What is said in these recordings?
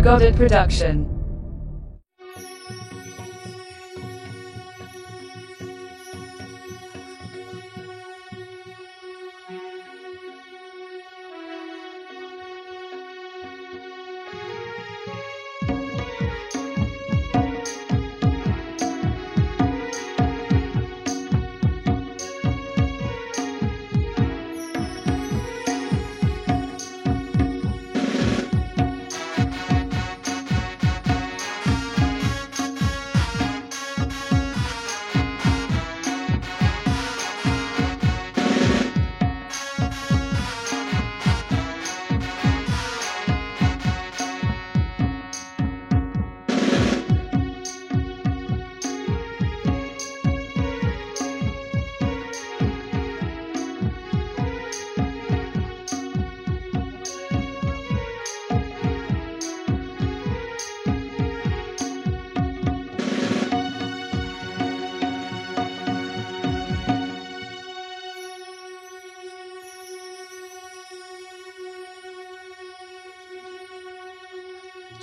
recorded production.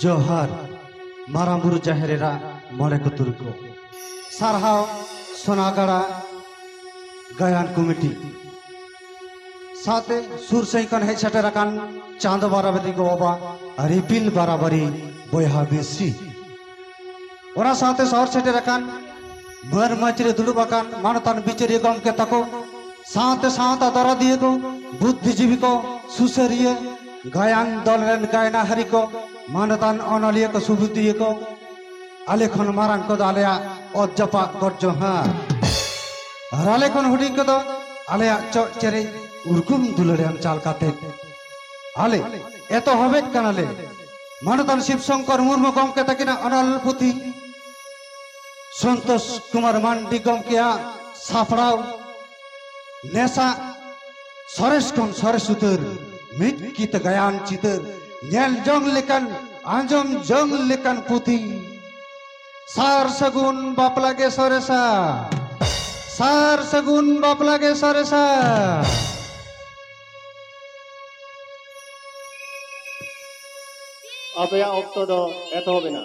जोहार मारामुरु जाहेरेरा मरे को तुरको सारहाव सोनागड़ा गायन कमिटी साथे सुर सैकन है छटेराकान चांद बाराबरी को बाबा रिपिल बाराबरी बोयहा बेसी ओरा साथे सौर छटेराकान मर मचरे दुलुबाकान मानतान बिचरे गम के तको साथे साथ दरा दिए को बुद्धिजीवी को सुसरिये गायन दलरेन गायना हरि को मानतान अनलिय को सुबुतिय को आलेखन मारान को आलेया अजपा गर्जो हाँ आलेखन हुडी को तो आलेया चेरे उर्कुम दुलरे हम चाल काते आले एतो हबे कनाले मानतान शिवशंकर मुर्मु गम के तकिना अनलपुति संतोष कुमार मांडी गम के साफड़ाव नेसा सरेश कम सरेश उतर मिट कित गायन चितर नेल जंग लेकन आंजम जंग लेकन पुती सार सगुन बापला के सरेसा सार सगुन बापला के सरेसा अब या ऑक्टो दो एतो बिना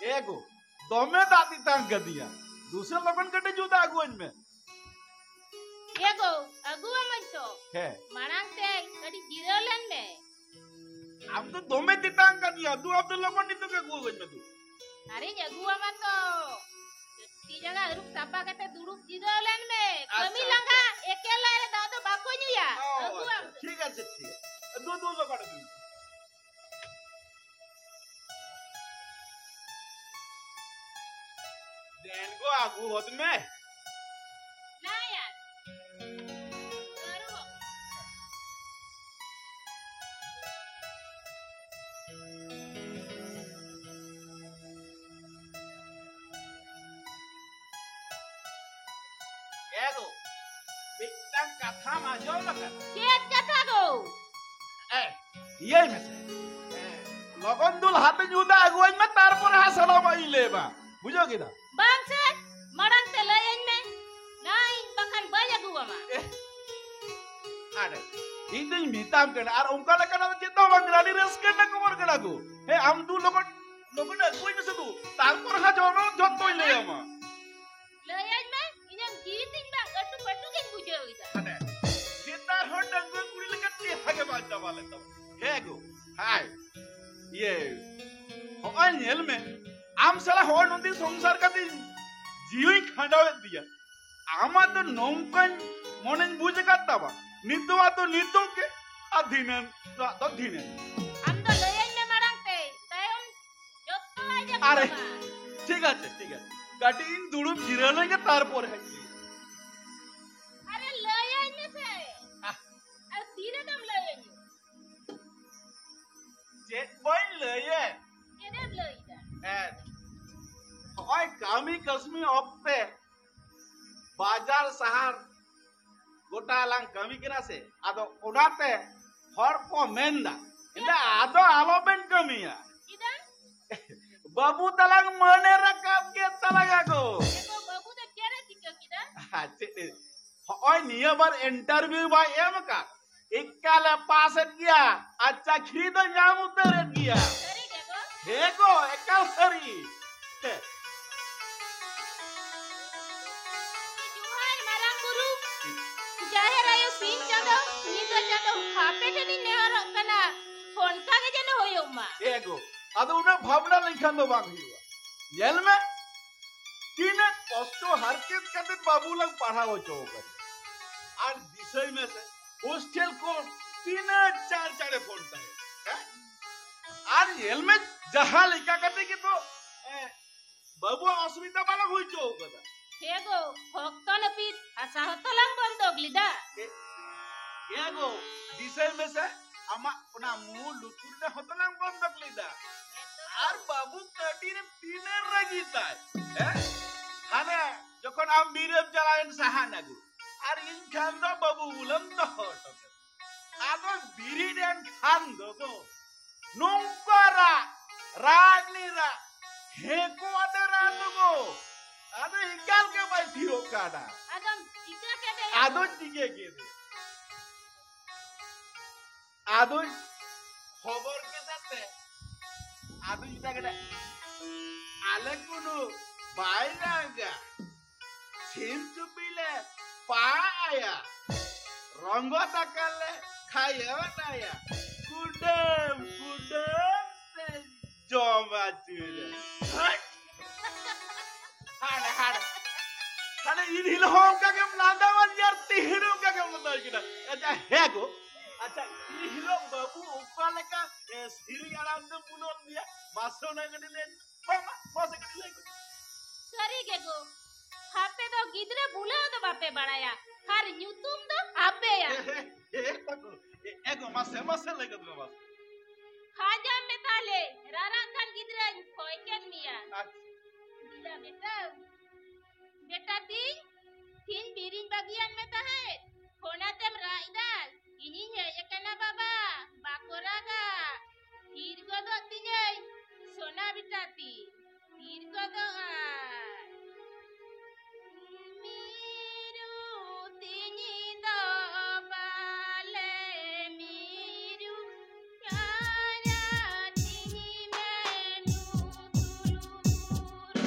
एगो दोमे दाती तंग कर दिया दूसरे लोगन कटे जुदा अगुवन में एगो अगुवा मन तो है मानंग ते कडी गिरलन में अब तो दोमे तितांग कर दिया तू अब तो लोगन नहीं तो के अगुवन में तू अरे अगुवा मन तो ती जगह रुक सपा कते दुरुक गिरलन में कमी लंगा अकेला रे दादो बाको निया अगुवा ठीक है दो दो लोगन देनको आगू होत में ना यार करो एगो बिट्टा कथा माजो लगा चेत कथा गो ए ये में से लगन दुल हाथ जुदा अगुवन में तार पर हासला बाई लेबा बुझो किदा बांग से मड़ंग ते लयन में नाई बखन बय अगुवा मा अरे इन दिन मीताम के और उनका लगा ना चित्तो बंगलानी रेस के ना कवर करा को हे हम दू लोगन ना कोई में से तू तार पर हा जोनो जत तो ले आमा लयन में इनम गीतिंग बा कटु पटु के बुझो इदा अरे सीता हो डंग कुड़ी लगती है के बात वाले तो हे गो हाय ये होय नेल में आम साला होय नंदी संसार काती जीवी खंडावे दिया आमा तो नौकन मोने बुझ काता बा नितवा तो नितो के अधीनन तो धीनन हम तो लयन में मरंगते तयम जोत्तो आजा अरे बाबा ठीक है काटी इन दुड़ुब जिराने के तार पर है अरे लयन में से अरे धीरे दम लयन चेक बॉय लये केने लयदा होय कामी कसमी ऑप्ते बाजार शहर गोटा लांग कमी कना से आदो ओडाते हर को मेंदा इंदा आदो आलो बेन कमिया इदा बाबू तलांग मने रकाब के तलागा को देखो बाबू तो केरे चिका किदा अच्छे होय निया बार इंटरव्यू बा एम का इक्काले पास किया अच्छा खरीद जाम उतर किया सरी देखो हेगो एकल सरी जुहान मरंग गुरु जाहे रायो सीन चादो नींद चादो खापे ठनी नेहर कना फोन का के जने होयो मा एगो आदो उना भावना लिखन दो बांग हुआ जेल में तीन कष्टो हरकत करते बाबू लोग पढ़ा हो चौकर और विषय में से हॉस्टल को 3-4 फोन है और जेल में जहां लिखा करते कि तो बाबू असुविधा वाला हुई चौकर हेगो भक्तन पीत आशा हतलंग बंदोग लिदा एगो विषय में से अमा उना मुंह लुतुर ने हतलंग बंद लीदा আর বাবু কাটির পিনের রাগিতায় হানে যখন আম বিরেব জ্বালায়েন সাহানাগু আর ইন খান দো বাবু উলম তো হটকে আদো বিরি দেন খান দো গো নংকারা রাগনিরা হেকো আদে রাতো গো আদো ইকাল কে বাই থিও কাডা आदम चिका के दे আদো টিকে কে দে আদো খবর কে দাতে आदु जुदा कदा आले कुनु बायनागा छिन चुपिले पाया रंग तकले खाया नाया कुडम ते जोमा चुले हाने इन हिल होम का के नांदा वन यार तिहरु का के मतलब किना अच्छा हेगो अच्छा इन हिलो बाबू उपाले का सिरी आराम से पुनोन दिया मासो ना गडी ले मामा मासे गडी ले सरी के गो खापे तो गिदरे बुले तो बापे बड़ाया हर न्यूतुम तो आपे या तको एगो मासे ले गदो मास खाजा में ताले रारा खान गिदरे कोई केन मिया दिला बेटा तीन बीरिन बागियान में ता है कोना तेम राइदाल ini nya ya kana baba bakoraga hirgodo tinyai sona bitati hirgodo miru tinyi do bale miru kana tinyi menu tuluburu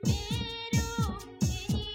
miru tinyi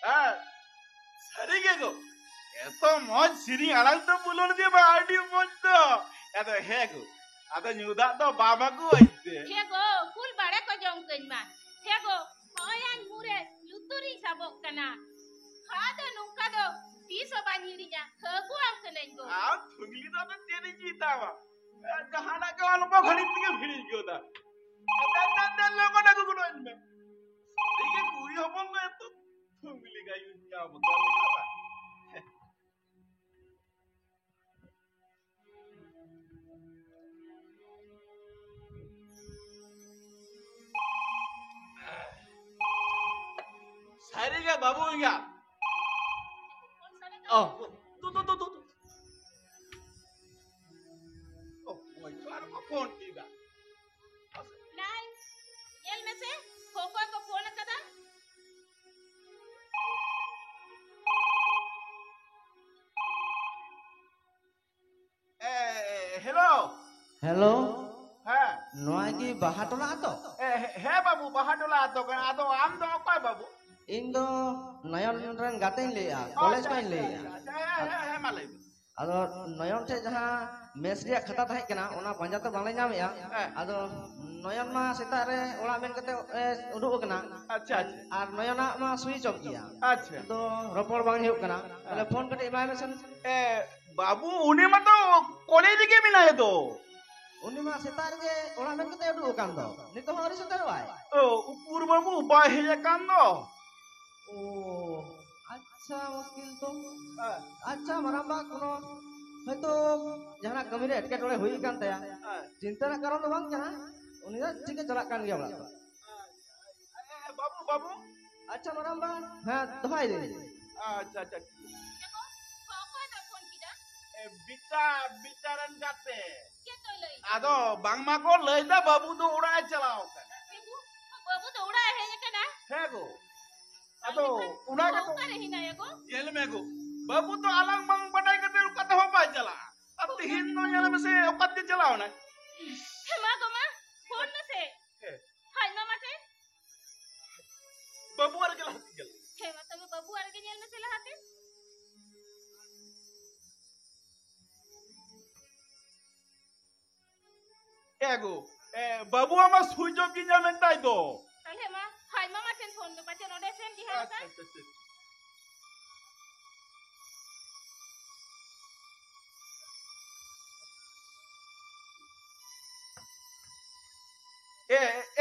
सरी के गो एतो मौज सिरी आलांग तो बुलोन दिए बा आडी मौज तो एतो हे गो आदो न्यूदा तो बाबा को आइते हेगो फुल बाड़े को जम कइमा हेगो होयान मुरे लुतुरी साबक कना खादो नुका दो 20 बानिरिया खगु आम कनेगो आ थुगली तो तेरी जीता वा जहाना के वालों को खरीद के भिड़ी गयो दा अदा लोगों ने को गुनो इनमें सरी के पूरी होबो में तो थुगली का यूज क्या बता सारी का बाबू क्या oh tuh oh mau itu ada phone tidak नाई एल में से खोको को फोन कदा hello हेलो हाँ नोआ की बाहाटोला तो हे बाबू बाहाटोला तो kan atau am do apa babu इन दो नयन रन गाते ले कॉलेज में ले हे malai अदो नयन टे जहां मेस रे खाता थाई कना ओना पंजा तो बाले नामेया अदो नयन मा सेता रे ओला मेन कते उडुक कना अच्छा अच्छा और नयना मा स्विच ऑफ किया अच्छा तो रपड़ बांग हेउ कना तले फोन कटे इमाय में सन बाबू उन्हें मत कॉलेज के मिला है तो उनी मा सेता रे ओला मेन कते उडुक कान दो नितो हरि सेता वाय ओ उपुर बाबू बाहे कान दो ओ अच्छा मुश्किल तो अच्छा मराबा कोनो हयतो जहां कमी रे एटके टोले हुई कान तया चिंता ना करो तो बांग कना उनी दा ठीक चला कान गया बड़ा बाबू बाबू अच्छा मराबा हां दहाई दे अच्छा अच्छा हेगो खोको दा फोन किदा बिचारन गाते के तो लई आदो बांगमा को लइदा बाबू तो उड़ा चलाओ कर हेगो बाबू तो उड़ा है कना है गो आदो उड़ा का तो करे ही ना हेगो येल में गो बाबू तो अलग मंग बनाई करते कत हो पा चला अब तिहिन नो येल में से कत चलाओ ना मां को मां फोन में से हाय मामा से बाबू आर के लाती गल हे मतलब बाबू आर के जेल में से लहाते एगो बाबू आमा सुइच ऑफ की जामें ताई दो तले मां हाय मामा से फोन में बच्चे नोडे सेन दी है अच्छा अच्छा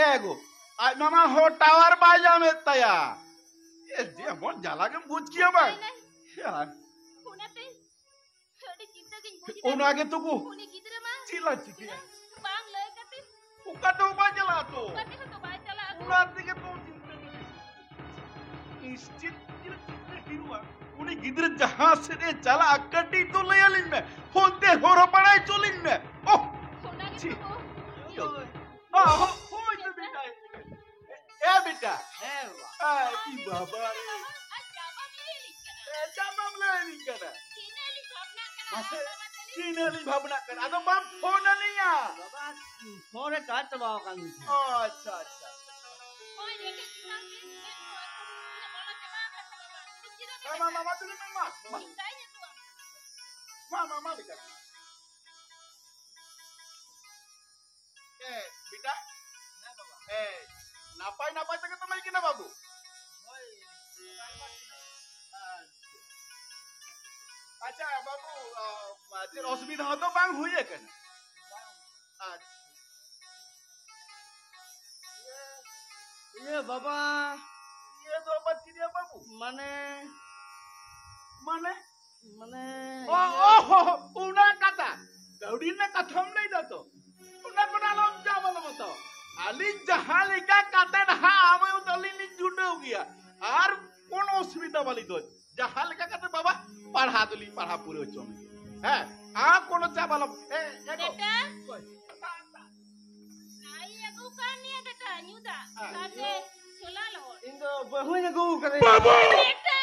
एगो आज मामा हो टावर बाजा में तया ये जे बहुत जाला के बुझ किया बा यार हुनाते थोड़ी चिंता की बुझी उन आगे तो को हुनी गिदरे मां चिल्ला चिकी बांग लय कते उका तो बाजला तो कते तो बाय चला उना दिके तो चिंता निश्चित हिरुआ उनी गिदरे जहां से दे चला अकटी तो ले लिन में होते होरो पड़ाई चोलिन में ओह हुना के तो हो तो बेटा ए बेटा ई बाबा रे अच्छा बाबू लिखना जवाब ले लिखना सीनेली भावना मासे कना सीनेली भावना कर आदो बाप फोन नहीं आ बाबा फोन काट बाव कान अच्छा अच्छा कोई देखे नाम के बोला चला मामा तुम मामा चिंताई है तू मामा बेटा बेटा नापाई नापाई तक तो मैं किना बाबू अच्छा बाबू तेरे असुविधा हो तो बांग हुई है कन ये बाबा ये तो बच्ची दिया बाबू माने माने माने ओहो उना कथा दौड़ी ने कथम नहीं दतो उना को डालम जा बोलो मत आली जहां लिखा काते ना आमे उतली नि जुटो गया और कौन असुविधा वाली दो जहां लिखा काते बाबा पढ़ा दोली पढ़ा पूरे चो में है आ कोनो चावल बेटा आई एगो कानी है बेटा न्यूदा साथे चला लो इन दो बहु ने गु करे बाबू बेटा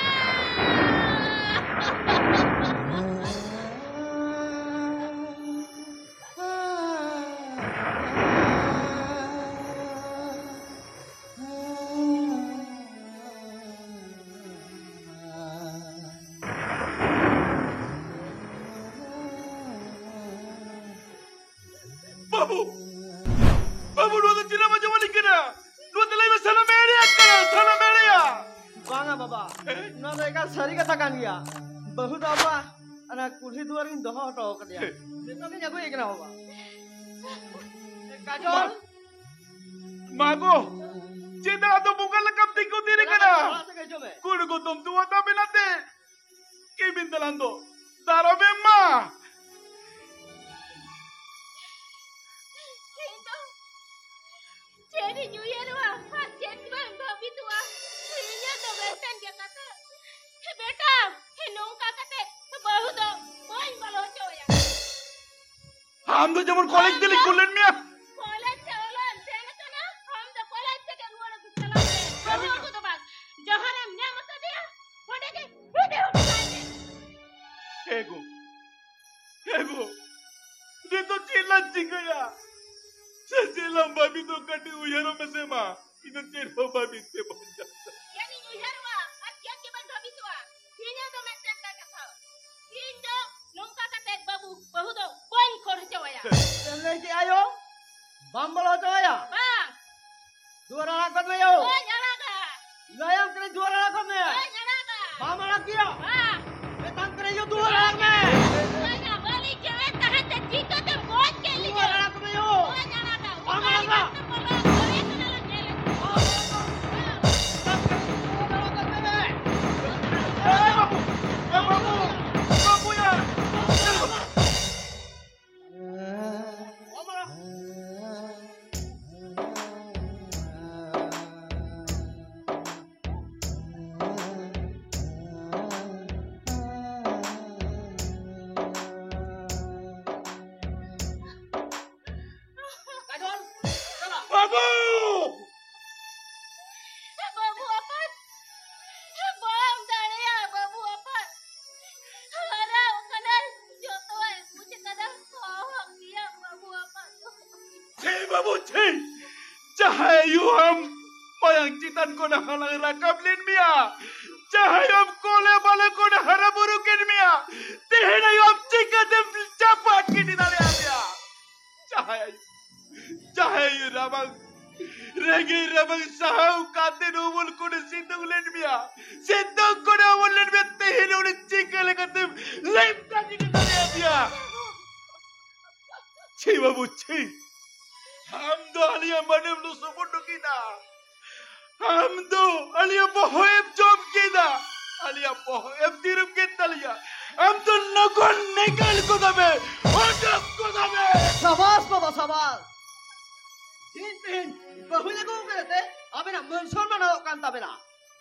babu lu tu cina macam mana kena? Lu tu lagi salah media kena, salah media. बांगा बाबा ना तो एका सरी कथा कान गया बहुत बाबा अना कुल्ही दुआरिन दहो हटो कर दिया तो के जाको एक ना बाबा काजल Mago, cina tu bukan lekap tinggu diri kena. से कह जो मैं Kudu gutom tu wata binate. Kimin talando, daro memma. Itu jadi New Year wah, hati bang babi tua. Ini तो वैसन क्या कहते? बेटा, नौका कहते बहुत कोई मालो चोया. हम तो जब कॉलेज दिल्ली कुलन मिया. कॉलेज चलन, तेरे तो ना हम तो कॉलेज से क्या हुआ ना कुछ चला है. हम को तो बात जहाँ हम ने मत दिया, होने के उठे. Ego, dia tu cila cingaya. Sesilam babi tu kati uyaro mesema. Ino cila babi te banja. यानी New Year wah, hati के बंद बाबी tua. Ini तो मैं चेक कथा. ini नौका कहते बाबू बहुत कोई कर चोया. चलने के आयो बम्बलो तो आया Bang, दुआरा लागत में यो कोई जलागा. लायम करे दुआरा लागत में कोई जलागा. बामला किया Bang. बेतन करे यो दुआरा लागत में Mana balik cewek tahan janji kau tu buat ke lihat. दुआरा लागत में यो Kau jangan ada. Bang, bang, bang. Kau itu dalam jalan. Babu ya. काजल चला Babu. Babu apa? Bang dari ya babu apa? Harap kenal jodoh muci kadang kau dia babu apa? Cih babu cih. Cahayu ham. Mayang citan ko na halang rakam lin miya. Cahayu ham kole bale ko na haraburukin miya. Tihina yu ham cika dem capat kini nari amya. Cahayu rabang. Regi rabang sahau kate numul ko na sindong lin miya. Sindong ko na umul lin miya. Tihina uni cika lekatim. Lemta kini nari amya. Cih babu cih. हम तो अलिया मने लो सुबुंडु कीदा हम तो अलिया बहोएब job कीदा अलिया बहोएब दिरुम के तलिया हम तो नगन निकल को दबे ओटप को दबे शाबाश बाबा शाबाश तीन बहुले को कहते अबे ना मनसोर में ना कांता बेना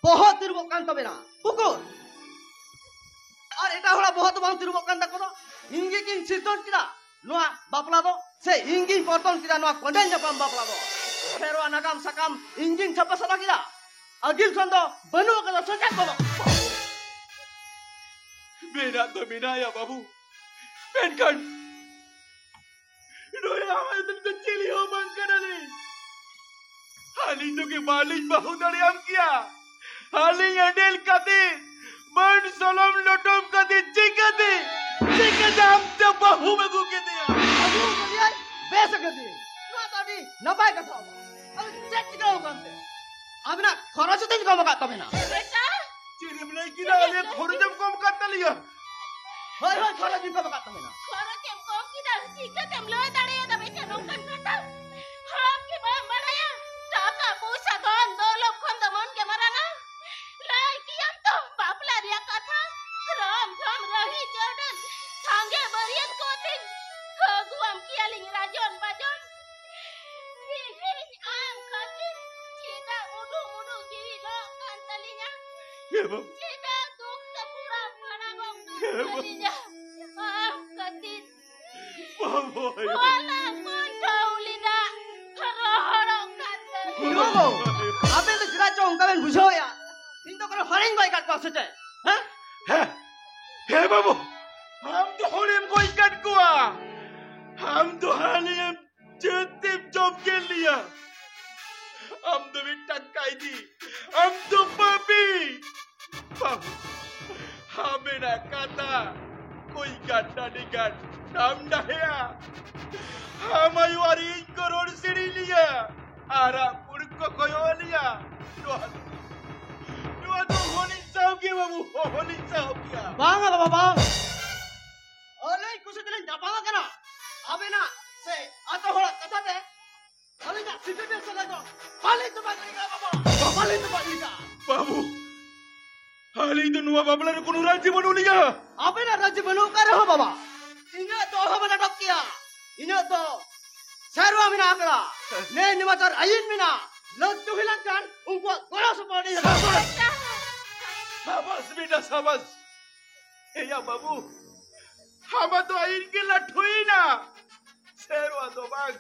बहुत तिरबो कांता बेना पुकुर और एटा होला बहुत बहुत तिरबो कांता को इंगे किन सिस्टम किदा नोआ बापला दो से इंगिन पोटन किदा नोआ कोंडेन जपम बापला दो फेरो नागाम सकम इंगिन छपा सला किदा अगिल खंदो बनु कदा सजा को मेरा तो बिना या बाबू पेनकन रोया हमारे तुम तो चिली हो बंकरली हाली तो के मालिक बहुत अड़ियाम किया हाली एंडल कदी बन सोलम लोटम कदी चिकदी हम तो बहु में गुके दिया अबू कदिया बेस कदी नोआ तोडी नबाय कथा अब चेक का होगंते अब ना खरच दिन को मका तबे ना बेटा चिरिम नहीं किला ले खोरजम कम करता लिया होय होय खरच दिन को मका तबे ना Koro kem kau kita jika tem loe tadi ada baca nongkan kata. Ham ke bang baraya. Taka pusa kan dolo kan teman ke marana. Lai kiam tu bapla dia kata. Ram jam rahi jordan. Sangge barian kotin. Guam kialing rajon bajon. Hihin ang katin. Kita mudu kiri lo kan talinya. ये बाबू Kita duk sepura panagong talinya. Ang katin. बाबू Wala pun kau lida. Haro-haro kata. 이러고 앞에서 지나쳐 온가면 무서워야 인도가를 화낸 거야 갖고 왔을 때 어? है बाबू हम तो होलिम को इकट कुआ हम तो Halim जतिम job के लिया हम तो विटन कायदी हम तो पापी बाबू हमें ना कता कोई गाना निकाल हम ना है Hamayu ari koron sirilia. Ara purko koyolia. Dua tu honin saukia babu. Honin saukia. Bang apa bang? Oleh kusi kalian dapat kena. Abe na se atau hola kata deh. Oleh na siapa biasa lagi. Balik tu balik ka baba. Balik tu balik ka. Babu. Hal itu nuwa babla ne kono rajya banuliya. Abe na rajya banu kar ho baba. Ina to ho bana dokya. Ina to sarwa mina kara. Ne nimatar ayin mina. Lot tu hilang kan. Unko gora support ni. Sabas beta sabas. Ya babu. Hama to ain ke lathui na. Serwa to bang.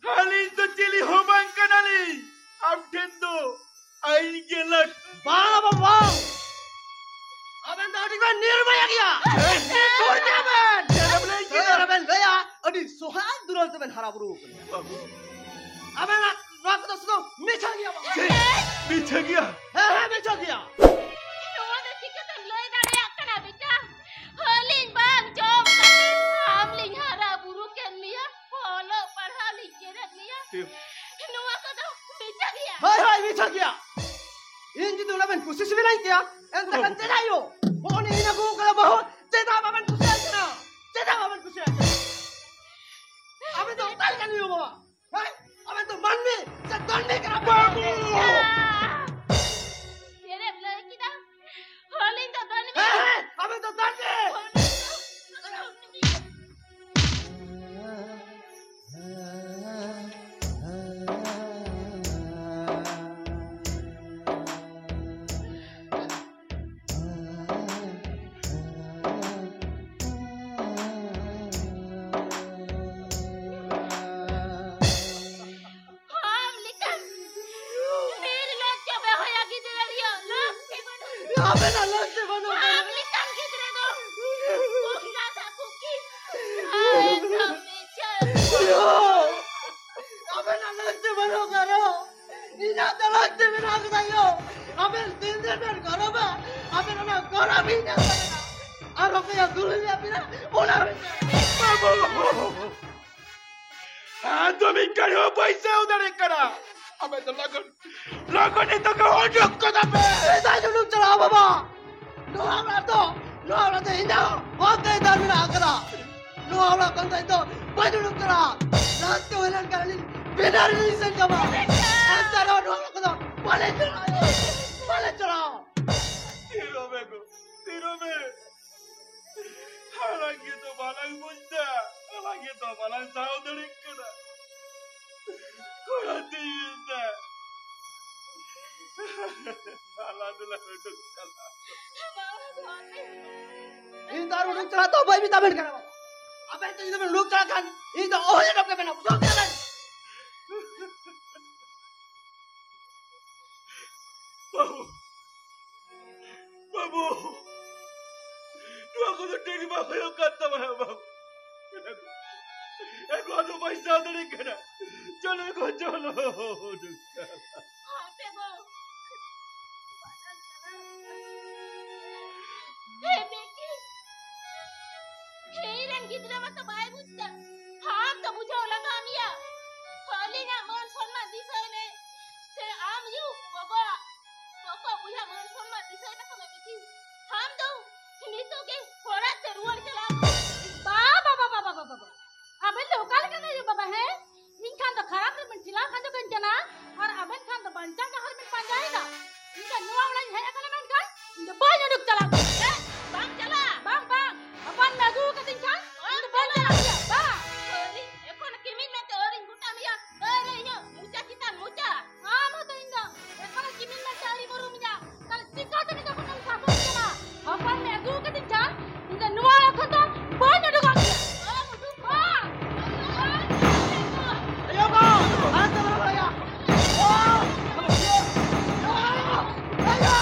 Halin to chili hobang kanali. Am tendo ain ke lat. Bang apa bang? Aben tadi kan nirmaya kia. Kurnya ben. Aben leya. Adi sohan duran tu ben haraburu. Aben nak tu sudah mecha kia bang. Bicha gya. Mecha kia. Noa dah sikatan loy dah reak kena beca. Halin bang jom kami hamling hara buru ken liya. Follow parhaling jerat liya. Noa kata beca dia. Hai mecha kia. Ini tu laban khusus sebenarnya kia. Entah kan tidak yo. Pokoknya ini aku kalau bahu tidak akan khusus aja. Tidak akan khusus aja. Aben tu tak kan yo bawa. Hai. Aben tu mandi. Sedang ni kenapa? Jerat loy kita. Halin tu dan Aben tu tak ni. Aben Allah se banu. Hamlikan kita tu. Bukan tak kuki. Hai beca. Aben Allah se banu karo. Ina Allah se banu karo. Aben din din karo ba. Aben na karo bi na. Aro kaya guru ya pina. Bola. Babu. Ando karo paisa udare kara. Abe to lagon itu ke hodok ko tabe. Esa dulu chala baba. No habla to ina. Hote dar mina akada. No habla kanta to. Baju dulu chala. Last to helan kali. Benar ni sen jama. Esa no habla kada. Bale chala. Tiro me. Halangi to balang bunda. Halangi to balang saudari kara. Kurati inda. Alhamdulillah hodok chala. Ini taruh dulu chala to boy bita ben kara. Aben tu itu ben look chala kan. Ini to oh ya dok ben. Dok jalan. Babu. Dua ko to teri ba hoyo katta ba babu. Aku ada paisa dari kana. Chalo ko chalo. Hape go. Hey Becky. Kailan gidra mata bahay buta. Ham to bujhaw lang amiya. Halin na mon sonman disay ne. Se am yu baba. Baba buya mon sonman disay na kami Becky. Ham do. Nito ke horat se ruar chala. Baba. Aben lokal ka na yung baba hai. Minkan to kharap na manchila kan to ganjana. और अबन खान तो बंचन का हर में पा जाएगा इनका नुआ वाला है अकल में का इनका बाय न चला बम चला बम अपन नगु का दिन खान इनका बम चला बा अरे एको न किमिन में तो और गुटा मिया अरे यो मुचा kita mucha हां मो तो इंदा एको न किमिन में चारी बोरू मिया कल सिका तो निका अपन साबु चला अपन नगु का दिन खान इनका नुआ वाला खान तो बाय न डुगा अरे मुटु बा Ayo ba. Asa ba ya. Oh. Ayo. Ayo.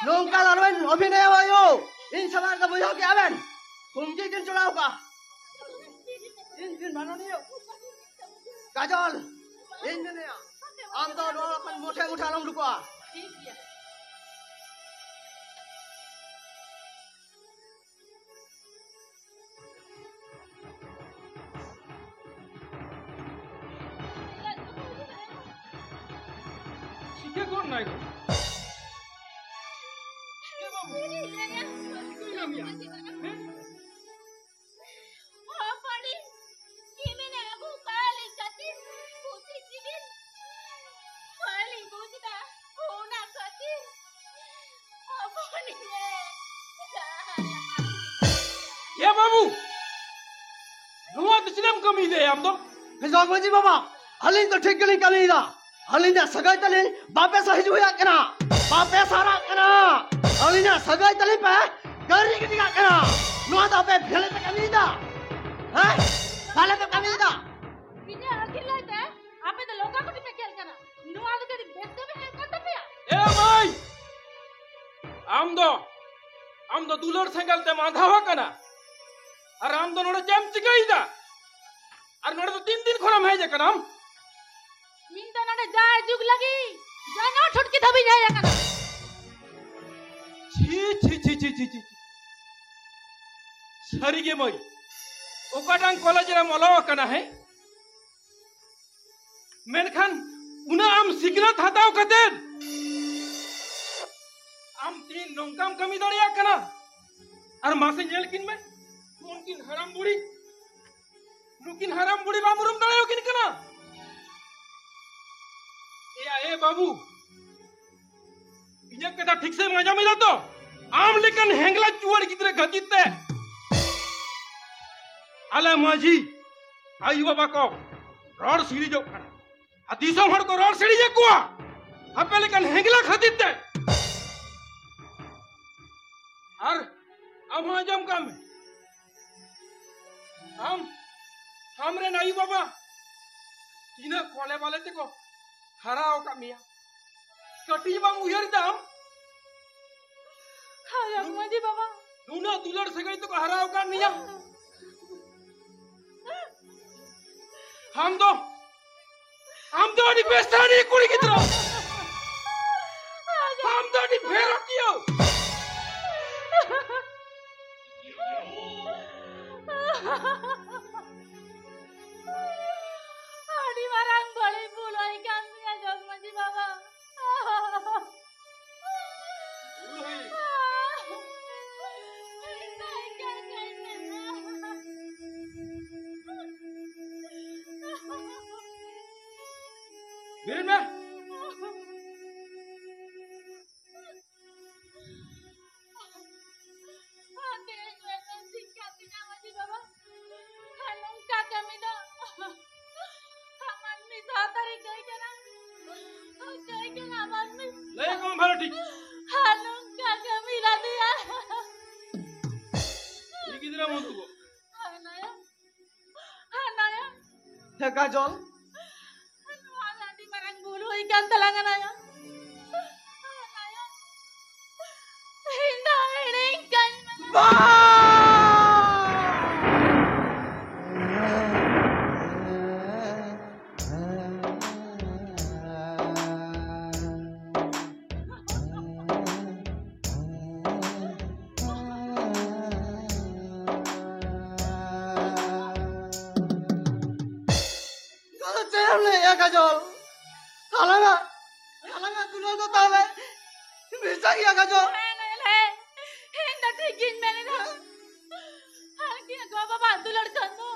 nongka larwen obhinaya wayo in samar da buyo ke aben kumji kin chulao ka in manoniyo kajol in ne am to do kan mothe uthalo lukwa ठीक है শিখে কোন নাই গো Ya babu, nuwa tusilam kami deh am to. jogmaji baba halin to thik geli kali da halin da sagai tali bape sa hijuya kana bape sara kana halin da sagai tali pe gari ki diga kana no da pe phele ta kami da ha phele ta kami da ini akhir lah dah apa itu loka kau dipekel kana nu ada dari best में kata pe Ya mai, am do dulor sengal te madhawa kana. Ar am do nore jam chikai da. Ar nore to 3 दिन khoram hai je kanam. इन तो ना जाए जुग लगी जाना छुटकी दबी जाए kana Chi. Sarige moi. Okadang college ra molawa kana hai. Menkan una am sigrat hataw katen. Am tin nongkam kami dariya kana. Ar mase nyel kin me. Nukin haram budi bamurum dariya kin kana. ए बाबू इन्हें कदा ठीक से मजा मिला तो आम लेकिन हेंगला चुवर कितने गतिते अले माजी आई बाबा को रोड सीढ़ी जो खड़ा अतीसों हर को रोड सीढ़ी जे कुआ अब लेकिन हेंगला खतिते और अब मजम काम हमरे नहीं बाबा तीना कोले वाले ते को हराओ का मिया कटी बम उयर दाम हां मुझे बाबा नूना दुलर से गई तो हराओ का मिया हम तो अड़ी बेस्तानी कुड़ी की तरह हम तो अड़ी फेरो कियो अड़ी मारंग बड़ी भूल होई काम में जगमजी बाबा वीर में ले कौन भलो ठीक ये किधर मन तू he kajol ikan talangan aja. Hinda ini ikan. kalau cewek le ya kajol Halanga kuno to tawe bisa ya kajol Hinda tikin meni na. Halki na gua baba tu लड़का तो.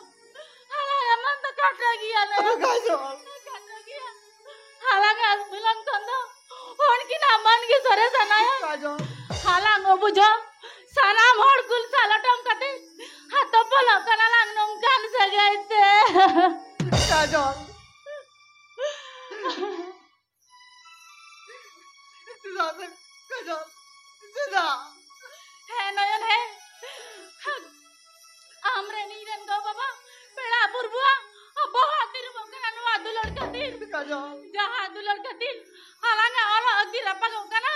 Halanga man तो काट गया ना. kajol काट गया. Halanga asmilan तो. उनकी नामान की सरे Sanaya. kajol Halang obujo. Sanam horkul salatam kate. Hato polo kanalang nongkan sagaite. kajol kajol sudah है नयन है हमरे नीरन गो बाबा पेड़ा पुरबुआ बहुत दिन बकरा नो आदु लड़का दिन kajol जहां आदु लड़का दिन हालांगे और अगी रपा गो कना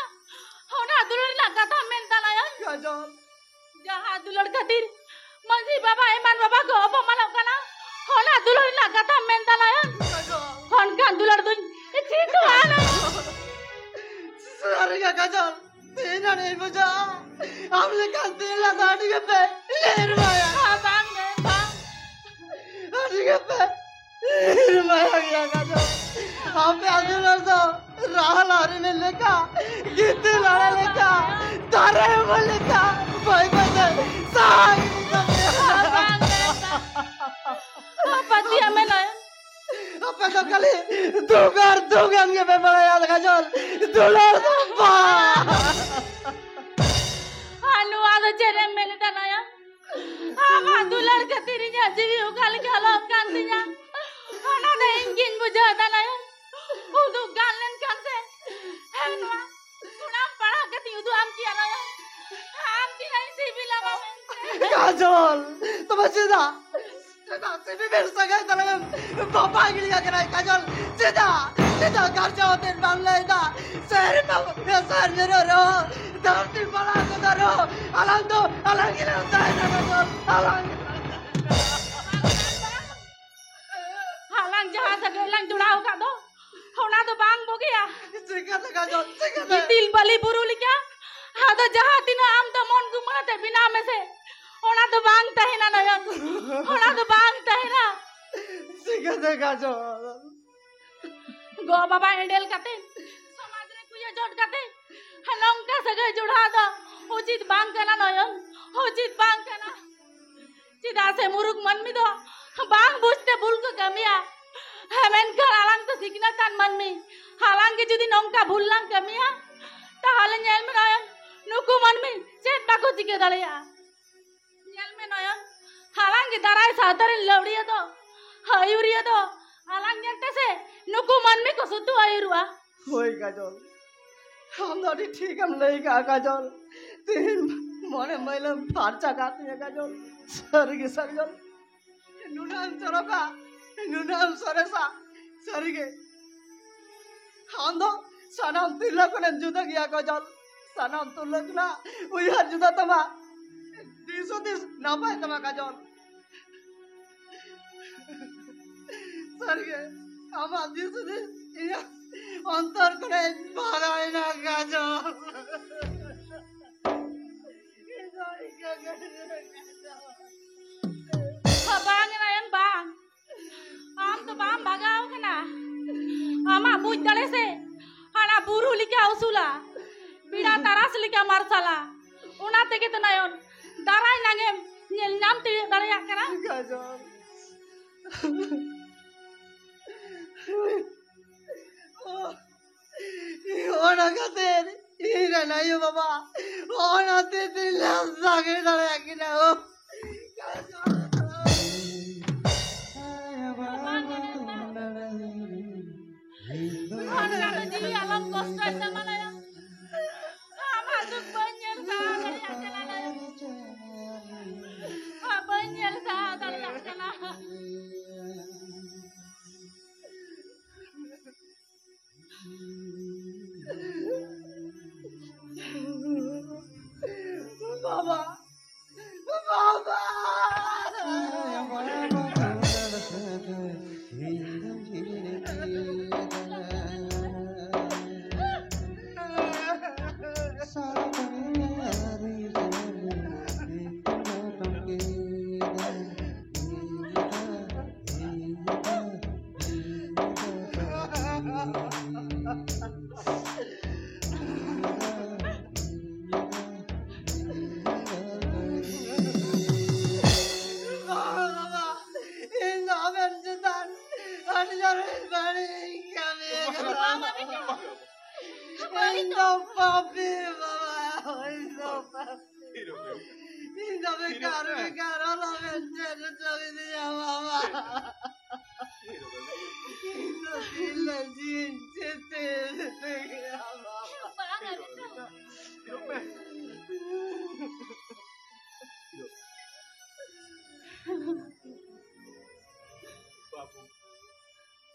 होना आदु लड़का kata mental ayo. Kajol. Jahat dulur katir. Manji baba eman baba ko apa malam kana. Hona dulur na kata mental ayo. Kajol. Hon kan dulur tuh. Itu ana. Sorry Kajol. Tena nahi buja. Humne kan tela daadi ke pe lermaya. Bang ne bang. Daadi ke pe lermaya gaya Kajol. Humne adular to rahal hari ne lekha. Gitti lada lekha. Dare me lekha. Bhai bhai saag Bang ne bang. Apa dia menay? apa to kali dugar ke pe bada yaad Kajol. Dular to ba. Anu ada cere melita naya. Ama dular katirinya jadi ukal kalau kantinya. Ana ada ingin bujata naya. Udu galen kante. Henwa. Kunam para kati udu am kiya naya. Am tina isi bila mama. Kajol, तुम्हें सीधा सीधे मेरे सगाई तरह पापा के लिए कराई Kajol, सीधा घर जाओ तेरे बांग्ला इधर शहर में रहो धरती बड़ा को रहो अलग ही रहता है Kajol, अलग Halang jahat segelang jurau kado. Hona to bang bogia. सिखा Kajol, सिखा Itil bali buru likya. Hado jahatino am to mon gumate bina me se. Hona to bang tahina nayan. Hona to bang tahina. सिखा Kajol. Go baba handle kate. Samaj re kuya jot kate. Hanong ka sagai judha do. Uchit bang kana nayan. Uchit bang kana. Cida se muruk man mi do. Bang bujte bul ko kamiya. Hemen kar alang to sikna tan man mi. Halang ke judi nongka bhullang kamiya. Tahale nyel me nayan. Nuku man mi. Chet bako chike daleya. Nyel me nayan. Halang ke darai satarin lavdiya do. Hayuriya do. Halang nyante se. Nuku man mi ko sutu ayurwa. होई Kajol, हम तो ठीक हम नहीं कहा Kajol, तीन मोने महिला फार्चा खाती है Kajol, सरगे सरजल, नुनाम चरोका, नुनाम सरेसा, सरगे, हम तो सनाम तिल्ला को ने जुदा किया Kajol, सनाम तुल्ला ना, वो यार जुदा तमा, दिसो दिस ना पाए तमा Kajol, सरगे, हम आज दिसो दिस, यार अंतर करे बाराय ना Kajol. Bang nayan bang. Am to bang bagaw kana. Ama buj dale se. Hana buru likya usula. Bida taras likya marsala. Una tege to nayon. Darai nangem nyel nam te dale kana. Kajol. Ona kater. Ira na yo baba. Ona te lam sage dale akina o. Hana na di alam kosta sama naya. Ama duk banyer sa dale kana. Banyer sa dale kana. Baba. Baba.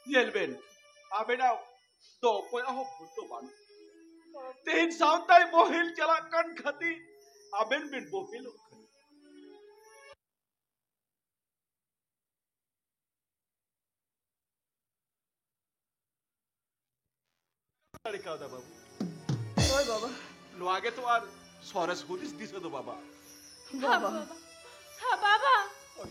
Yelben, abedao, do poi aho buto ban. तेज सावताय बोहिल चला कन खती अबेन बिन बोहिल बाबू ओए बाबा लोआगे तो are Saras हुदिस this दो बाबा बाबा हाँ बाबा ओय